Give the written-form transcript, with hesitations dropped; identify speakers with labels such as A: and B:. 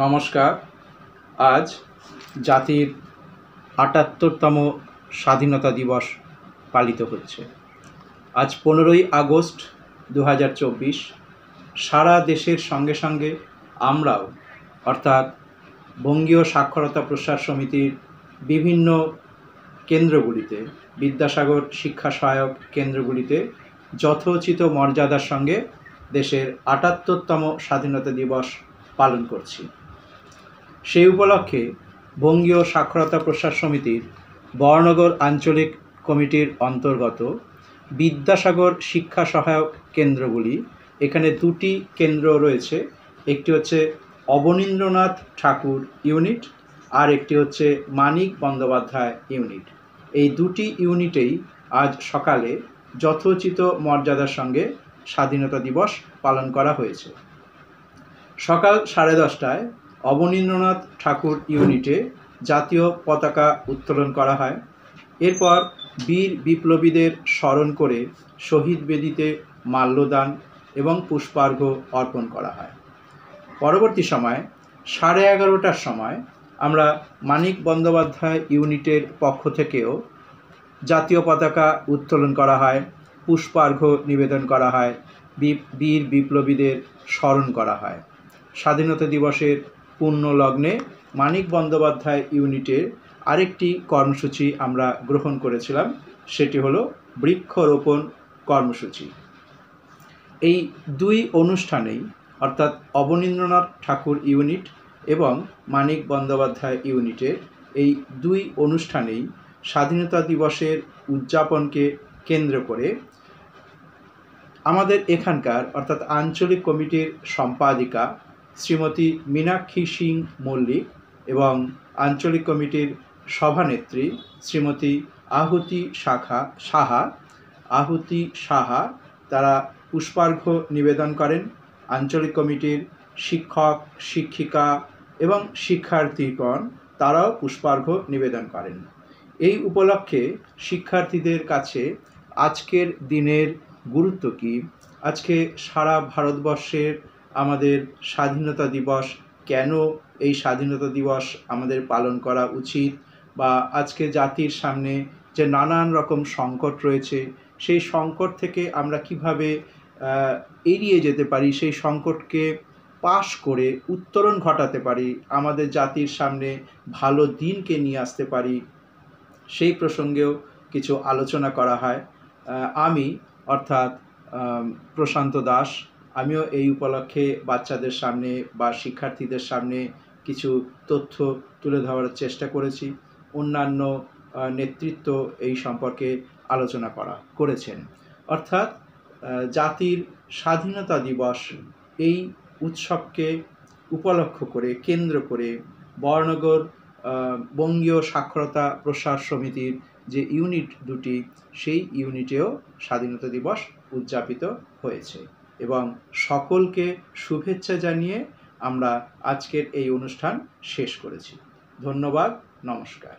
A: নমস্কার। আজ জাতির ৭৮তম স্বাধীনতা দিবস পালিত হচ্ছে। আজ ১৫ই আগস্ট ২০২৪। সারা দেশের সঙ্গে সঙ্গে আমরাও অর্থাৎ বঙ্গীয় সাক্ষরতা প্রসার সমিতির বিভিন্ন কেন্দ্রগুলিতে, বিদ্যাসাগর শিক্ষা সহায়ক কেন্দ্রগুলিতে যথোচিত মর্যাদার সঙ্গে দেশের ৭৮তম স্বাধীনতা দিবস পালন করছি। সেই উপলক্ষে বঙ্গীয় সাক্ষরতা প্রসার সমিতির বরানগর আঞ্চলিক কমিটির অন্তর্গত বিদ্যাসাগর শিক্ষা সহায়ক কেন্দ্রগুলি, এখানে দুটি কেন্দ্র রয়েছে। একটি হচ্ছে অবনীন্দ্রনাথ ঠাকুর ইউনিট আর একটি হচ্ছে মানিক বন্দ্যোপাধ্যায় ইউনিট। এই দুটি ইউনিটেই আজ সকালে যথোচিত মর্যাদার সঙ্গে স্বাধীনতা দিবস পালন করা হয়েছে। সকাল 10:30টায় অবনীন্দ্রনাথ ঠাকুর ইউনিটে জাতীয় পতাকা উত্তোলন করা হয়। এরপর বীর বিপ্লবীদের স্মরণ করে শহীদ বেদিতে মাল্যদান এবং পুষ্পার্ঘ্য অর্পণ করা হয়। পরবর্তী সময় 11:30টার সময় আমরা মানিক বন্দ্যোপাধ্যায় ইউনিটের পক্ষ থেকেও জাতীয় পতাকা উত্তোলন করা হয়, পুষ্পার্ঘ্য নিবেদন করা হয়, বীর বিপ্লবীদের স্মরণ করা হয়। স্বাধীনতা দিবসের পূর্ণ লগ্নে মানিক বন্দ্যোপাধ্যায় ইউনিটের আরেকটি কর্মসূচি আমরা গ্রহণ করেছিলাম, সেটি হলো বৃক্ষরোপণ কর্মসূচি। এই দুই অনুষ্ঠানেই অর্থাৎ অবনীন্দ্রনাথ ঠাকুর ইউনিট এবং মানিক বন্দ্যোপাধ্যায় ইউনিটের এই দুই অনুষ্ঠানেই স্বাধীনতা দিবসের উদযাপনকে কেন্দ্র করে আমাদের এখানকার অর্থাৎ আঞ্চলিক কমিটির সম্পাদিকা শ্রীমতী মীনাক্ষী সিং মল্লিক এবং আঞ্চলিক কমিটির সভানেত্রী শ্রীমতী আহুতি সাহা তারা পুষ্পার্ঘ্য নিবেদন করেন। আঞ্চলিক কমিটির শিক্ষক, শিক্ষিকা এবং শিক্ষার্থীগণ তারাও পুষ্পার্ঘ্য নিবেদন করেন। এই উপলক্ষে শিক্ষার্থীদের কাছে আজকের দিনের গুরুত্ব কী, আজকে সারা ভারতবর্ষের আমাদের স্বাধীনতা দিবস, কেন এই স্বাধীনতা দিবস আমাদের পালন করা উচিত, বা আজকে জাতির সামনে যে নানান রকম সংকট রয়েছে, সেই সংকট থেকে আমরা কিভাবে এড়িয়ে যেতে পারি, সেই সংকটকে পাশ করে উত্তরণ ঘটাতে পারি, আমাদের জাতির সামনে ভালো দিনকে নিয়ে আসতে পারি, সেই প্রসঙ্গেও কিছু আলোচনা করা হয়। আমি অর্থাৎ প্রশান্ত দাস, আমিও এই উপলক্ষে বাচ্চাদের সামনে বা শিক্ষার্থীদের সামনে কিছু তথ্য তুলে ধরার চেষ্টা করেছি। অন্যান্য নেতৃত্ব এই সম্পর্কে আলোচনা করেছেন। অর্থাৎ জাতির স্বাধীনতা দিবস এই উৎসবকে উপলক্ষ করে, কেন্দ্র করে বরানগর বঙ্গীয় সাক্ষরতা প্রসার সমিতির যে ইউনিট দুটি, সেই ইউনিটেও স্বাধীনতা দিবস উদযাপিত হয়েছে এবং সকলকে শুভেচ্ছা জানিয়ে আমরা আজকের এই অনুষ্ঠান শেষ করেছি। ধন্যবাদ, নমস্কার।